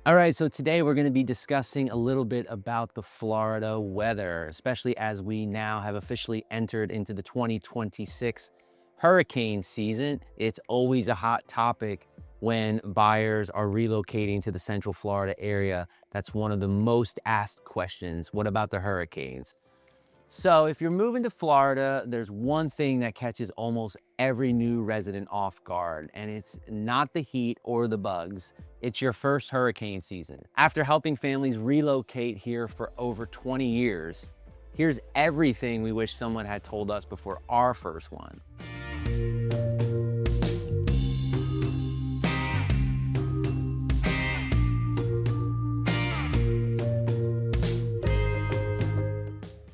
All right, so today we're going to be discussing a little bit about the Florida weather, especially as we now have officially entered into the 2026 hurricane season. It's always a hot topic when buyers are relocating to the Central Florida area. That's one of the most asked questions. What about the hurricanes? So if you're moving to Florida, there's one thing that catches almost every new resident off guard, and it's not the heat or the bugs. It's your first hurricane season. After helping families relocate here for over 20 years, here's everything we wish someone had told us before our first one.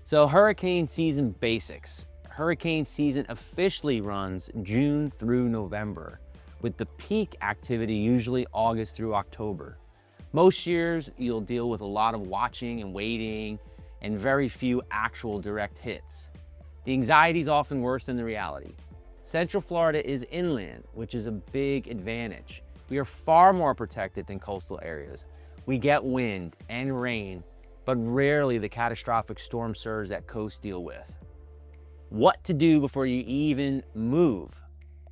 So hurricane season basics. Hurricane season officially runs June through November, with the peak activity usually August through October. Most years, you'll deal with a lot of watching and waiting and very few actual direct hits. The anxiety is often worse than the reality. Central Florida is inland, which is a big advantage. We are far more protected than coastal areas. We get wind and rain, but rarely the catastrophic storm surge that coasts deal with. What to do before you even move?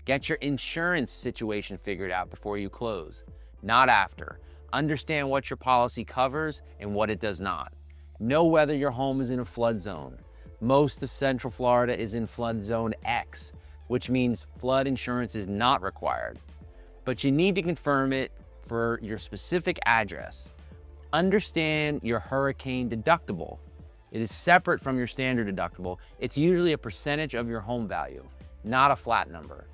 Get your insurance situation figured out before you close, not after. Understand what your policy covers and what it does not. Know whether your home is in a flood zone. Most of Central Florida is in flood zone X, which means flood insurance is not required. But you need to confirm it for your specific address. Understand your hurricane deductible. It is separate from your standard deductible. It's usually a percentage of your home value, not a flat number.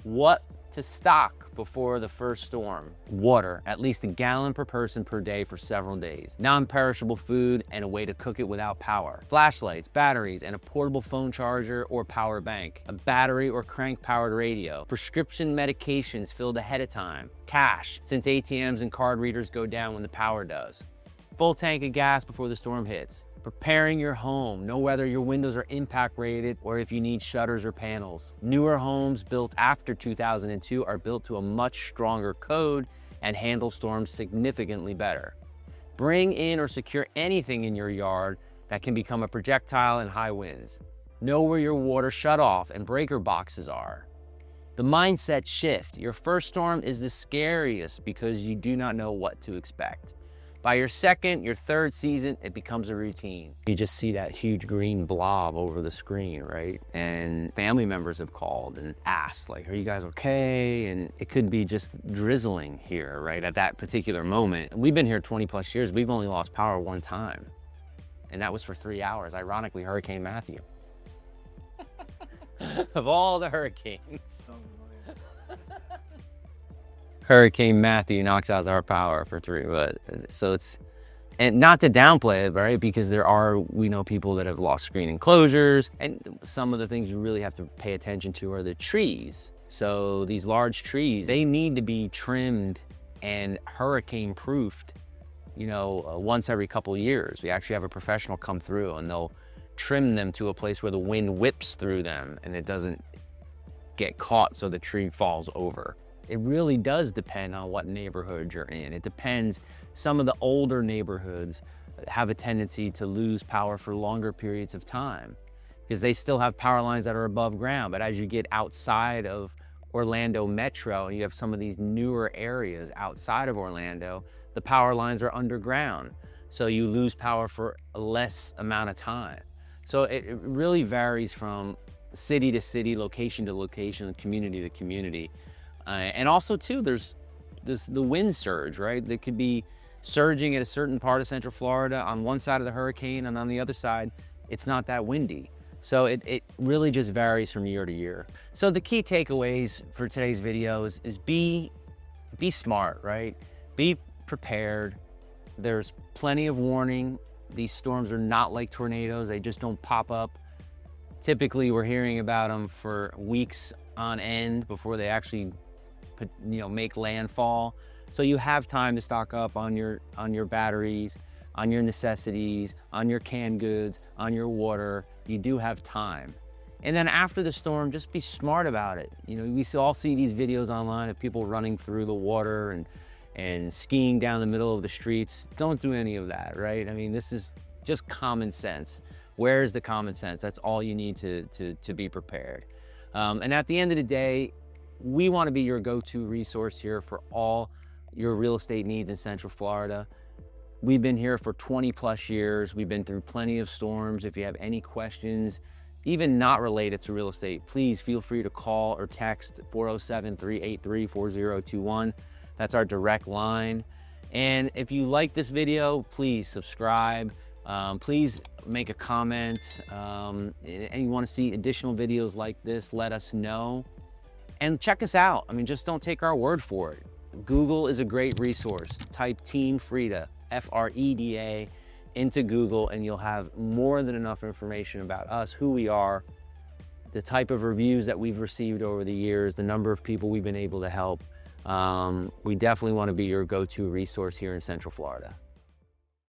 What to stock before the first storm? Water, at least a gallon per person per day for several days. Non-perishable food and a way to cook it without power. Flashlights, batteries, and a portable phone charger or power bank. A battery or crank-powered radio. Prescription medications filled ahead of time. Cash, since ATMs and card readers go down when the power does. Full tank of gas before the storm hits. Preparing your home. Know whether your windows are impact rated or if you need shutters or panels. Newer homes built after 2002 are built to a much stronger code and handle storms significantly better. Bring in or secure anything in your yard that can become a projectile in high winds. Know where your water shutoff and breaker boxes are. The mindset shift. Your first storm is the scariest because you do not know what to expect. By your second, your third season, it becomes a routine. You just see that huge green blob over the screen, right? And family members have called and asked, like, are you guys okay? And it could be just drizzling here, right, at that particular moment. And we've been here 20 plus years. We've only lost power one time. And that was for 3 hours, ironically, Hurricane Matthew. Of all the hurricanes. Hurricane Matthew knocks out our power for 3, but so it's, and not to downplay it, right? Because we know people that have lost screen enclosures, and some of the things you really have to pay attention to are the trees. So these large trees, they need to be trimmed and hurricane proofed, once every couple of years. We actually have a professional come through and they'll trim them to a place where the wind whips through them and it doesn't get caught so the tree falls over. It really does depend on what neighborhood you're in. It depends. Some of the older neighborhoods have a tendency to lose power for longer periods of time because they still have power lines that are above ground. But as you get outside of Orlando Metro and you have some of these newer areas outside of Orlando, the power lines are underground. So you lose power for a less amount of time. So it really varies from city to city, location to location, community to community. And also too, there's the wind surge, right? That could be surging at a certain part of Central Florida on one side of the hurricane, and on the other side, it's not that windy. So it really just varies from year to year. So the key takeaways for today's video is be smart, right? Be prepared. There's plenty of warning. These storms are not like tornadoes. They just don't pop up. Typically, we're hearing about them for weeks on end before they actually make landfall. So you have time to stock up on your batteries, on your necessities, on your canned goods, on your water. You do have time. And then after the storm, just be smart about it. We all see these videos online of people running through the water and and skiing down the middle of the streets. Don't do any of that, right? I mean, this is just common sense. Where's the common sense? That's all you need to be prepared. And at the end of the day, we want to be your go-to resource here for all your real estate needs in Central Florida. We've been here for 20 plus years. We've been through plenty of storms. If you have any questions, even not related to real estate, please feel free to call or text 407-383-4021. That's our direct line. And if you like this video, please subscribe. Please make a comment. And you want to see additional videos like this, let us know. And check us out. I mean, just don't take our word for it. Google is a great resource. Type Team Freda, F-R-E-D-A, into Google, and you'll have more than enough information about us, who we are, the type of reviews that we've received over the years, the number of people we've been able to help. We definitely want to be your go-to resource here in Central Florida.